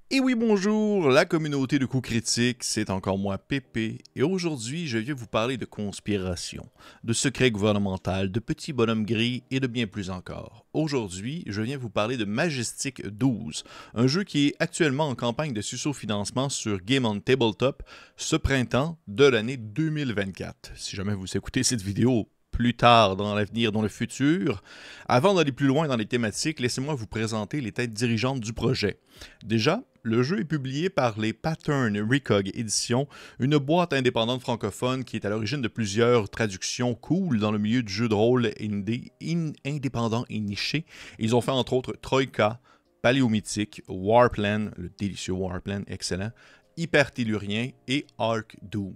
Et oui, bonjour, la communauté de coups critiques, c'est encore moi, Pépé, et aujourd'hui, je viens vous parler de conspiration, de secrets gouvernementaux, de petits bonhommes gris et de bien plus encore. Aujourd'hui, je viens vous parler de Majestic 12, un jeu qui est actuellement en campagne de succès-financement sur Game on Tabletop ce printemps de l'année 2024. Si jamais vous écoutez cette vidéo plus tard dans l'avenir, dans le futur. Avant d'aller plus loin dans les thématiques, laissez-moi vous présenter les têtes dirigeantes du projet. Déjà, le jeu est publié par les Pattern Recog Éditions, une boîte indépendante francophone qui est à l'origine de plusieurs traductions cool dans le milieu du jeu de rôle indépendant et niché. Ils ont fait entre autres Troika, Paléomythique, Warplan, le délicieux Warplan, excellent, Hypertellurien et Arc Doom.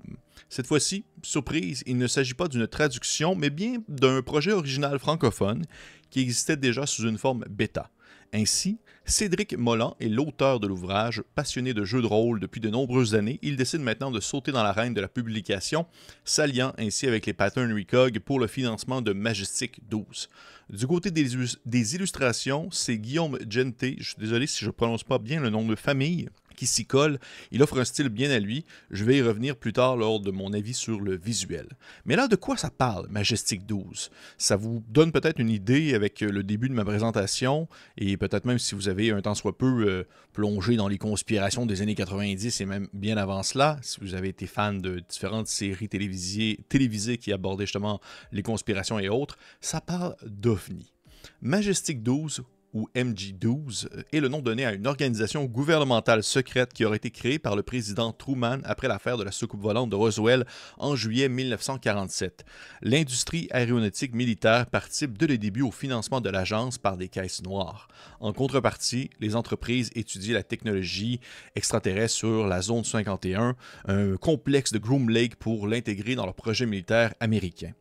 Cette fois-ci, surprise, il ne s'agit pas d'une traduction, mais bien d'un projet original francophone qui existait déjà sous une forme bêta. Ainsi, Cédric Mollan est l'auteur de l'ouvrage. Passionné de jeux de rôle depuis de nombreuses années, il décide maintenant de sauter dans l'arène de la publication, s'alliant ainsi avec les Pattern Recog pour le financement de Majestic 12. Du côté des illustrations, c'est Guillaume Genté, je suis désolé si je ne prononce pas bien le nom de famille, qui s'y colle. Il offre un style bien à lui. Je vais y revenir plus tard lors de mon avis sur le visuel. Mais là, de quoi ça parle, Majestic 12? Ça vous donne peut-être une idée avec le début de ma présentation, et peut-être même si vous avez un tant soit peu plongé dans les conspirations des années 90 et même bien avant cela, si vous avez été fan de différentes séries télévisées qui abordaient justement les conspirations et autres, ça parle d'OVNI. Majestic 12 ou MG12, est le nom donné à une organisation gouvernementale secrète qui aurait été créée par le président Truman après l'affaire de la soucoupe volante de Roswell en juillet 1947. L'industrie aéronautique militaire participe dès le début au financement de l'agence par des caisses noires. En contrepartie, les entreprises étudient la technologie extraterrestre sur la zone 51, un complexe de Groom Lake pour l'intégrer dans leur projet militaire américain.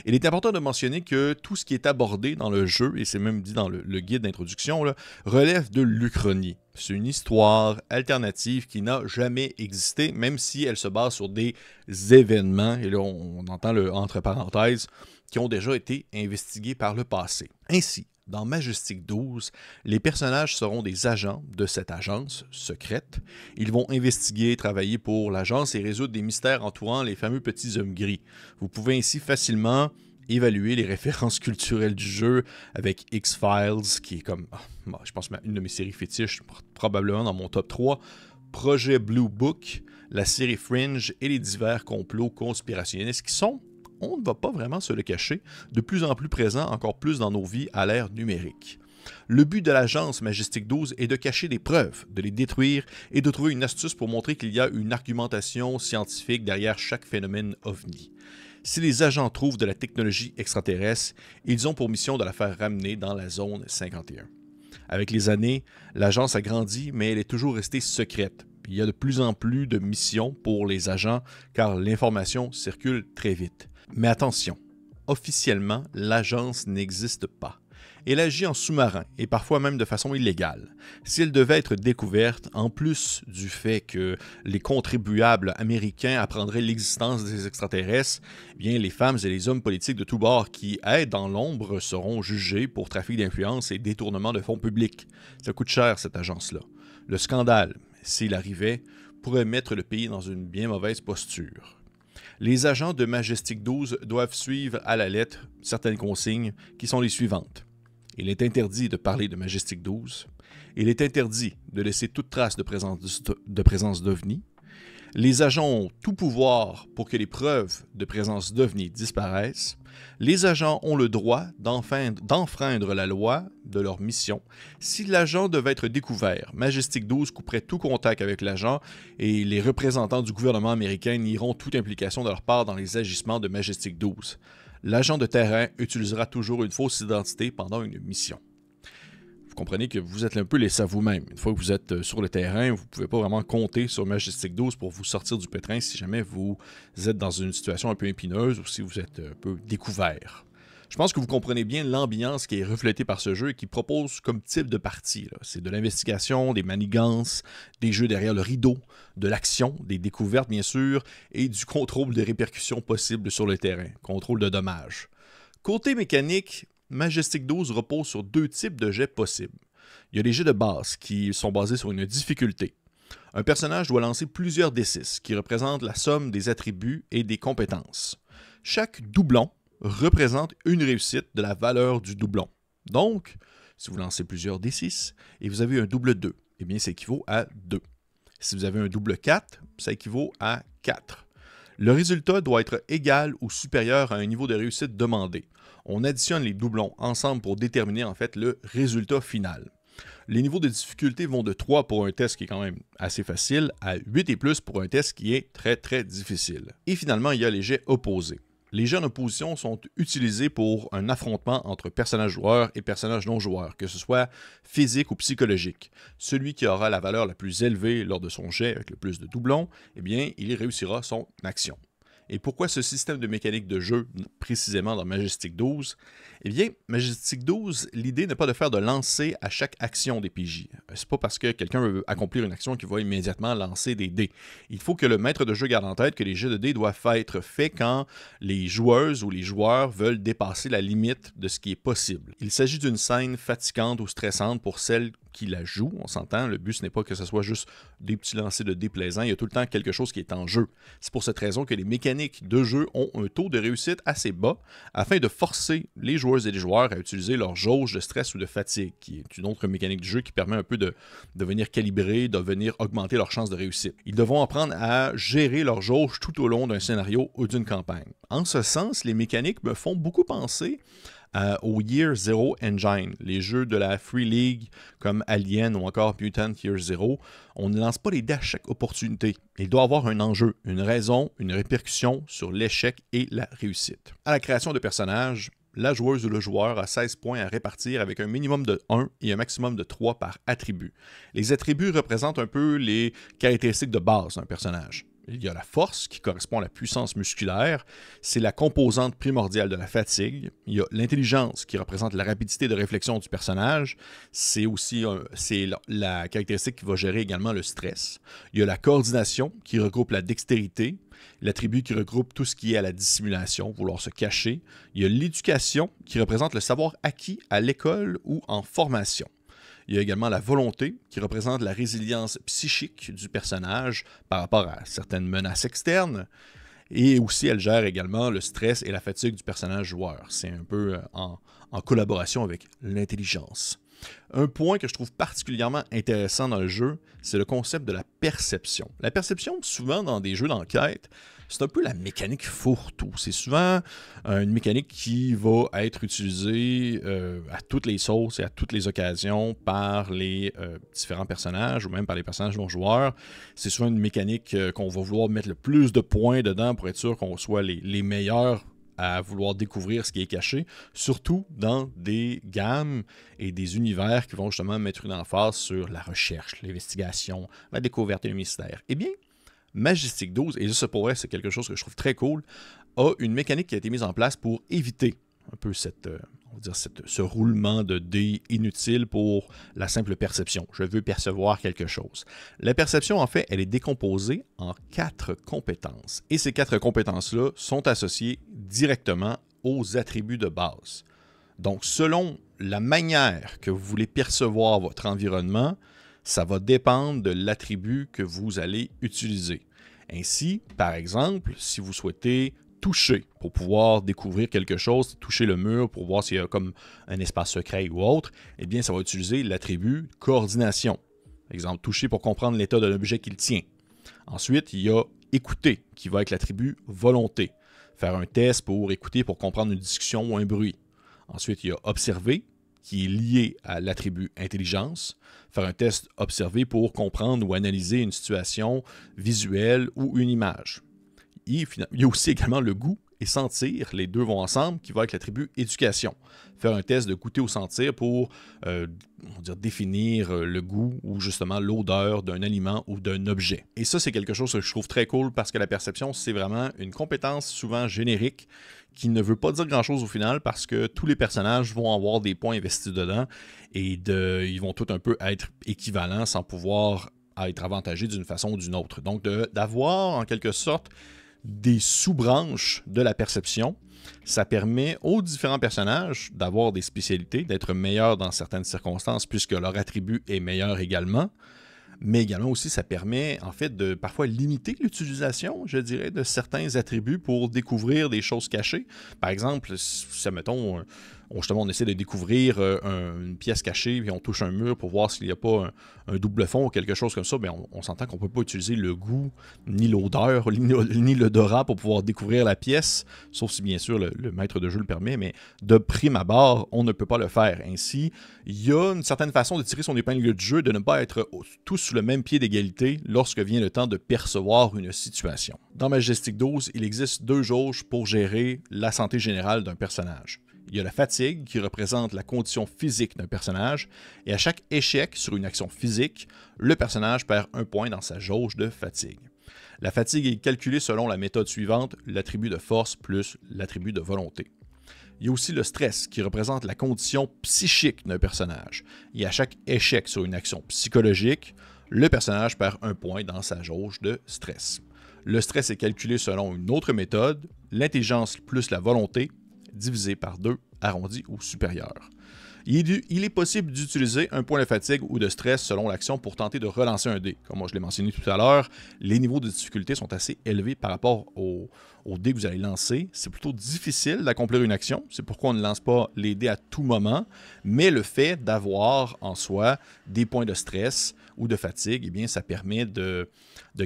Il est important de mentionner que tout ce qui est abordé dans le jeu, et c'est même dit dans le guide d'introduction, relève de l'Uchronie. C'est une histoire alternative qui n'a jamais existé, même si elle se base sur des événements, et là on entend le entre parenthèses, qui ont déjà été investigués par le passé. Ainsi, dans Majestic 12, les personnages seront des agents de cette agence secrète. Ils vont investiguer, travailler pour l'agence et résoudre des mystères entourant les fameux petits hommes gris. Vous pouvez ainsi facilement évaluer les références culturelles du jeu avec X-Files, qui est comme, je pense, une de mes séries fétiches, probablement dans mon top 3, Projet Blue Book, la série Fringe et les divers complots conspirationnistes qui sont, on ne va pas vraiment se le cacher, de plus en plus présent encore plus dans nos vies à l'ère numérique. Le but de l'agence Majestic 12 est de cacher des preuves, de les détruire et de trouver une astuce pour montrer qu'il y a une argumentation scientifique derrière chaque phénomène OVNI. Si les agents trouvent de la technologie extraterrestre, ils ont pour mission de la faire ramener dans la zone 51. Avec les années, l'agence a grandi, mais elle est toujours restée secrète. Il y a de plus en plus de missions pour les agents car l'information circule très vite. Mais attention, officiellement, l'agence n'existe pas. Elle agit en sous-marin et parfois même de façon illégale. Si elle devait être découverte, en plus du fait que les contribuables américains apprendraient l'existence des extraterrestres, bien les femmes et les hommes politiques de tous bords qui aident dans l'ombre seront jugés pour trafic d'influence et détournement de fonds publics. Ça coûte cher cette agence-là. Le scandale, s'il arrivait, pourrait mettre le pays dans une bien mauvaise posture. Les agents de Majestic 12 doivent suivre à la lettre certaines consignes qui sont les suivantes. Il est interdit de parler de Majestic 12. Il est interdit de laisser toute trace de présence d'OVNI. Les agents ont tout pouvoir pour que les preuves de présence d'OVNI disparaissent. Les agents ont le droit d'enfreindre la loi de leur mission. Si l'agent devait être découvert, Majestic 12 couperait tout contact avec l'agent et les représentants du gouvernement américain nieront toute implication de leur part dans les agissements de Majestic 12. L'agent de terrain utilisera toujours une fausse identité pendant une mission. Vous comprenez que vous êtes un peu laissé à vous-même. Une fois que vous êtes sur le terrain, vous ne pouvez pas vraiment compter sur Majestic 12 pour vous sortir du pétrin si jamais vous êtes dans une situation un peu épineuse ou si vous êtes un peu découvert. Je pense que vous comprenez bien l'ambiance qui est reflétée par ce jeu et qui propose comme type de partie. C'est de l'investigation, des manigances, des jeux derrière le rideau, de l'action, des découvertes bien sûr, et du contrôle des répercussions possibles sur le terrain, contrôle de dommages. Côté mécanique, Majestic 12 repose sur deux types de jets possibles. Il y a les jets de base qui sont basés sur une difficulté. Un personnage doit lancer plusieurs D6 qui représentent la somme des attributs et des compétences. Chaque doublon représente une réussite de la valeur du doublon. Donc, si vous lancez plusieurs D6 et vous avez un double 2, eh bien, ça équivaut à 2. Si vous avez un double 4, ça équivaut à 4. Le résultat doit être égal ou supérieur à un niveau de réussite demandé. On additionne les doublons ensemble pour déterminer en fait le résultat final. Les niveaux de difficulté vont de 3 pour un test qui est quand même assez facile à 8 et plus pour un test qui est très très difficile. Et finalement, il y a les jets opposés. Les jets en opposition sont utilisés pour un affrontement entre personnages joueurs et personnages non joueurs, que ce soit physique ou psychologique. Celui qui aura la valeur la plus élevée lors de son jet avec le plus de doublons, eh bien, il réussira son action. Et pourquoi ce système de mécanique de jeu, précisément dans Majestic 12? Eh bien, Majestic 12, l'idée n'est pas de faire de lancer à chaque action des PJ. C'est pas parce que quelqu'un veut accomplir une action qu'il va immédiatement lancer des dés. Il faut que le maître de jeu garde en tête que les jets de dés doivent être faits quand les joueuses ou les joueurs veulent dépasser la limite de ce qui est possible. Il s'agit d'une scène fatigante ou stressante pour celles qui la jouent, on s'entend. Le but, ce n'est pas que ce soit juste des petits lancers de dés plaisants. Il y a tout le temps quelque chose qui est en jeu. C'est pour cette raison que les mécaniques de jeu ont un taux de réussite assez bas afin de forcer les joueuses et les joueurs à utiliser leur jauge de stress ou de fatigue, qui est une autre mécanique du jeu qui permet un peu de venir calibrer, de venir augmenter leurs chances de réussite. Ils devront apprendre à gérer leur jauge tout au long d'un scénario ou d'une campagne. En ce sens, les mécaniques me font beaucoup penser au Year Zero Engine, les jeux de la Free League comme Alien ou encore Mutant Year Zero. On ne lance pas les dés à chaque opportunité. Il doit avoir un enjeu, une raison, une répercussion sur l'échec et la réussite. À la création de personnages, la joueuse ou le joueur a 16 points à répartir avec un minimum de 1 et un maximum de 3 par attribut. Les attributs représentent un peu les caractéristiques de base d'un personnage. Il y a la force, qui correspond à la puissance musculaire. C'est la composante primordiale de la fatigue. Il y a l'intelligence, qui représente la rapidité de réflexion du personnage. C'est aussi la caractéristique qui va gérer également le stress. Il y a la coordination, qui regroupe la dextérité. L'attribut qui regroupe tout ce qui est à la dissimulation, vouloir se cacher. Il y a l'éducation, qui représente le savoir acquis à l'école ou en formation. Il y a également la volonté, qui représente la résilience psychique du personnage par rapport à certaines menaces externes. Et aussi, elle gère également le stress et la fatigue du personnage joueur. C'est un peu en collaboration avec l'intelligence. Un point que je trouve particulièrement intéressant dans le jeu, c'est le concept de la perception. La perception, souvent dans des jeux d'enquête, c'est un peu la mécanique fourre-tout. C'est souvent une mécanique qui va être utilisée à toutes les sauces et à toutes les occasions par les différents personnages ou même par les personnages non-joueurs. C'est souvent une mécanique qu'on va vouloir mettre le plus de points dedans pour être sûr qu'on soit les meilleurs à vouloir découvrir ce qui est caché, surtout dans des gammes et des univers qui vont justement mettre une emphase sur la recherche, l'investigation, la découverte et le mystère. Eh bien, Majestic 12, et ça pour vrai, c'est quelque chose que je trouve très cool, a une mécanique qui a été mise en place pour éviter un peu ce roulement de dés inutile pour la simple perception. Je veux percevoir quelque chose. La perception, en fait, elle est décomposée en 4 compétences. Et ces 4 compétences-là sont associées directement aux attributs de base. Donc, selon la manière que vous voulez percevoir votre environnement, ça va dépendre de l'attribut que vous allez utiliser. Ainsi, par exemple, si vous souhaitez toucher pour pouvoir découvrir quelque chose, toucher le mur pour voir s'il y a comme un espace secret ou autre, eh bien, ça va utiliser l'attribut coordination. Exemple, toucher pour comprendre l'état de l'objet qu'il tient. Ensuite, il y a écouter, qui va avec l'attribut volonté. Faire un test pour écouter pour comprendre une discussion ou un bruit. Ensuite, il y a observer, qui est lié à l'attribut intelligence. Faire un test observé pour comprendre ou analyser une situation visuelle ou une image. Il y a aussi également le goût et sentir, les deux vont ensemble, qui va avec l'attribut éducation. Faire un test de goûter ou sentir pour définir le goût ou justement l'odeur d'un aliment ou d'un objet. Et ça, c'est quelque chose que je trouve très cool parce que la perception, c'est vraiment une compétence souvent générique qui ne veut pas dire grand-chose au final parce que tous les personnages vont avoir des points investis dedans et ils vont tous un peu être équivalents sans pouvoir être avantagés d'une façon ou d'une autre. Donc, d'avoir en quelque sorte des sous-branches de la perception. Ça permet aux différents personnages d'avoir des spécialités, d'être meilleurs dans certaines circonstances puisque leur attribut est meilleur également. Mais également aussi, ça permet en fait de parfois limiter l'utilisation, je dirais, de certains attributs pour découvrir des choses cachées. Par exemple, si, mettons, justement, on essaie de découvrir une pièce cachée, puis on touche un mur pour voir s'il n'y a pas un double fond ou quelque chose comme ça, bien, on s'entend qu'on ne peut pas utiliser le goût, ni l'odeur, ni l'odorat pour pouvoir découvrir la pièce, sauf si bien sûr le maître de jeu le permet, mais de prime abord, on ne peut pas le faire. Ainsi, il y a une certaine façon de tirer son épingle du jeu, de ne pas être tous sur le même pied d'égalité lorsque vient le temps de percevoir une situation. Dans Majestic 12, il existe 2 jauges pour gérer la santé générale d'un personnage. Il y a la fatigue qui représente la condition physique d'un personnage et à chaque échec sur une action physique, le personnage perd 1 point dans sa jauge de fatigue. La fatigue est calculée selon la méthode suivante, l'attribut de force plus l'attribut de volonté. Il y a aussi le stress qui représente la condition psychique d'un personnage et à chaque échec sur une action psychologique, le personnage perd 1 point dans sa jauge de stress. Le stress est calculé selon une autre méthode, l'intelligence plus la volonté, divisé par 2, arrondi ou supérieur. Il est possible d'utiliser un point de fatigue ou de stress selon l'action pour tenter de relancer un dé. Comme moi je l'ai mentionné tout à l'heure, les niveaux de difficulté sont assez élevés par rapport au dé que vous allez lancer. C'est plutôt difficile d'accomplir une action, c'est pourquoi on ne lance pas les dés à tout moment, mais le fait d'avoir en soi des points de stress ou de fatigue, eh bien, ça permet de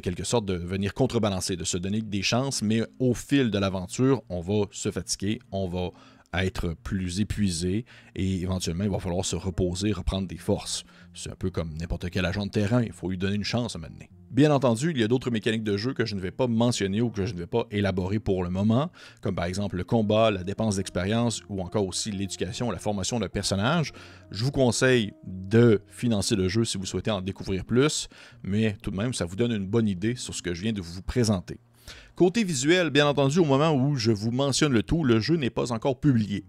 quelque sorte de venir contrebalancer, de se donner des chances, mais au fil de l'aventure, on va se fatiguer, on va être plus épuisé et éventuellement, il va falloir se reposer, reprendre des forces. C'est un peu comme n'importe quel agent de terrain, il faut lui donner une chance à un moment donné. Bien entendu, il y a d'autres mécaniques de jeu que je ne vais pas mentionner ou que je ne vais pas élaborer pour le moment, comme par exemple le combat, la dépense d'expérience ou encore aussi l'éducation, la formation d'un personnage. Je vous conseille de financer le jeu si vous souhaitez en découvrir plus, mais tout de même, ça vous donne une bonne idée sur ce que je viens de vous présenter. Côté visuel, bien entendu, au moment où je vous mentionne le tout, le jeu n'est pas encore publié.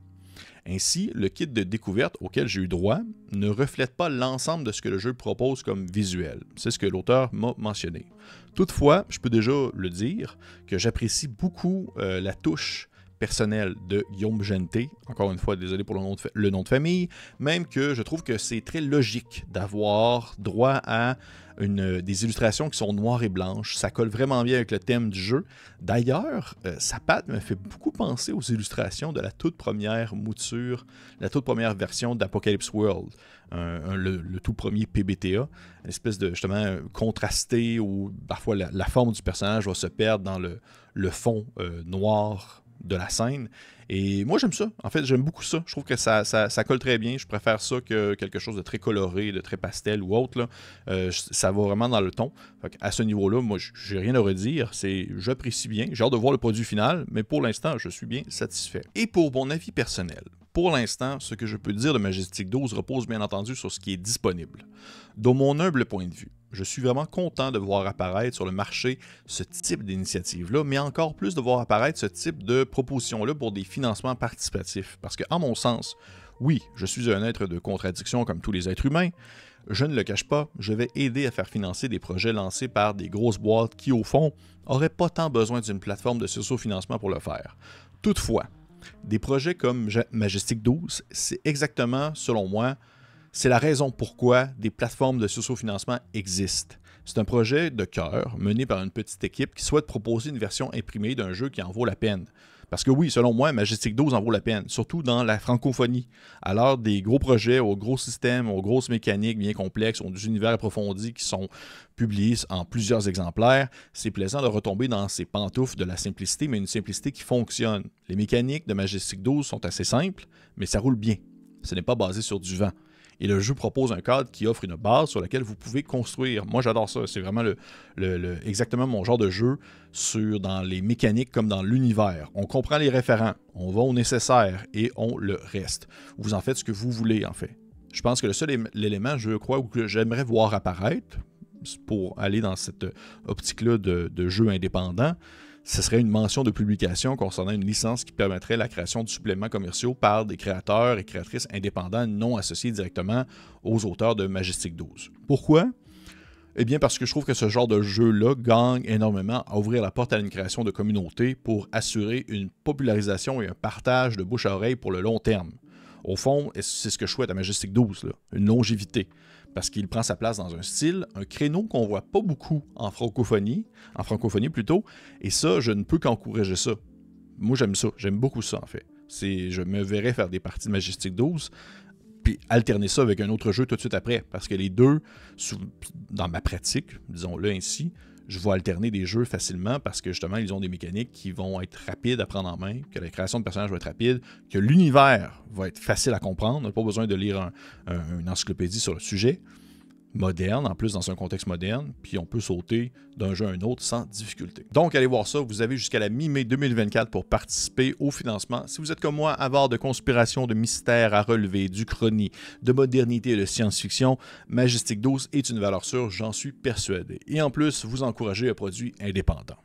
Ainsi, le kit de découverte auquel j'ai eu droit ne reflète pas l'ensemble de ce que le jeu propose comme visuel. C'est ce que l'auteur m'a mentionné. Toutefois, je peux déjà le dire que j'apprécie beaucoup la touche personnelle de Guillaume Genté. Encore une fois, désolé pour le nom de famille, même que je trouve que c'est très logique d'avoir droit à des illustrations qui sont noires et blanches. Ça colle vraiment bien avec le thème du jeu. D'ailleurs, sa patte me fait beaucoup penser aux illustrations de la toute première mouture, la toute première version d'Apocalypse World, le tout premier PBTA, une espèce de, justement, contrasté où parfois la forme du personnage va se perdre dans le fond noir de la scène. Et moi, j'aime ça. En fait, j'aime beaucoup ça. Je trouve que ça colle très bien. Je préfère ça que quelque chose de très coloré, de très pastel ou autre. Là. Ça va vraiment dans le ton. À ce niveau-là, moi, j'ai rien à redire. J'apprécie bien. J'ai hâte de voir le produit final, mais pour l'instant, je suis bien satisfait. Et pour mon avis personnel, pour l'instant, ce que je peux dire de Majestic 12 repose bien entendu sur ce qui est disponible. De mon humble point de vue, je suis vraiment content de voir apparaître sur le marché ce type d'initiative-là, mais encore plus de voir apparaître ce type de proposition-là pour des financements participatifs. Parce que, en mon sens, oui, je suis un être de contradiction comme tous les êtres humains. Je ne le cache pas, je vais aider à faire financer des projets lancés par des grosses boîtes qui, au fond, n'auraient pas tant besoin d'une plateforme de socio-financement pour le faire. Toutefois, des projets comme Majestic 12, c'est exactement, selon moi, c'est la raison pourquoi des plateformes de socio-financement existent. C'est un projet de cœur mené par une petite équipe qui souhaite proposer une version imprimée d'un jeu qui en vaut la peine. Parce que oui, selon moi, Majestic 12 en vaut la peine, surtout dans la francophonie. À l'heure des gros projets, aux gros systèmes, aux grosses mécaniques bien complexes, aux univers approfondis qui sont publiés en plusieurs exemplaires, c'est plaisant de retomber dans ces pantoufles de la simplicité, mais une simplicité qui fonctionne. Les mécaniques de Majestic 12 sont assez simples, mais ça roule bien. Ce n'est pas basé sur du vent. Et le jeu propose un cadre qui offre une base sur laquelle vous pouvez construire. Moi, j'adore ça. C'est vraiment exactement mon genre de jeu dans les mécaniques comme dans l'univers. On comprend les référents, on va au nécessaire et on le reste. Vous en faites ce que vous voulez, en fait. Je pense que le seul élément, je crois, que j'aimerais voir apparaître pour aller dans cette optique-là de jeu indépendant, ce serait une mention de publication concernant une licence qui permettrait la création de suppléments commerciaux par des créateurs et créatrices indépendants non associés directement aux auteurs de Majestic 12. Pourquoi? Eh bien, parce que je trouve que ce genre de jeu-là gagne énormément à ouvrir la porte à une création de communauté pour assurer une popularisation et un partage de bouche à oreille pour le long terme. Au fond, c'est ce que je souhaite à Majestic 12, là, une longévité. Parce qu'il prend sa place dans un style, un créneau qu'on voit pas beaucoup en francophonie plutôt, et ça, je ne peux qu'encourager ça. Moi, j'aime ça, j'aime beaucoup ça en fait. Je me verrais faire des parties de Majestic 12, puis alterner ça avec un autre jeu tout de suite après. Parce que les deux, dans ma pratique, disons-le ainsi, je vais alterner des jeux facilement parce que justement, ils ont des mécaniques qui vont être rapides à prendre en main, que la création de personnages va être rapide, que l'univers va être facile à comprendre. On n'a pas besoin de lire une encyclopédie sur le sujet. Moderne, en plus dans un contexte moderne, puis on peut sauter d'un jeu à un autre sans difficulté. Donc allez voir ça, vous avez jusqu'à la mi-mai 2024 pour participer au financement. Si vous êtes comme moi, avare de conspiration, de mystères à relever, d'uchronie, de modernité et de science-fiction, Majestic 12 est une valeur sûre, j'en suis persuadé. Et en plus, vous encouragez un produit indépendant.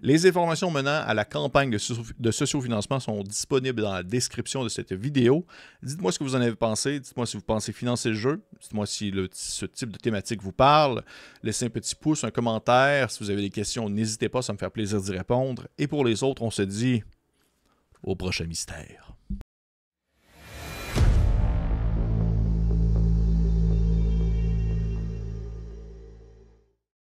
Les informations menant à la campagne de sociofinancement sont disponibles dans la description de cette vidéo. Dites-moi ce que vous en avez pensé. Dites-moi si vous pensez financer le jeu. Dites-moi si ce type de thématique vous parle. Laissez un petit pouce, un commentaire. Si vous avez des questions, n'hésitez pas, ça me fait plaisir d'y répondre. Et pour les autres, on se dit au prochain mystère.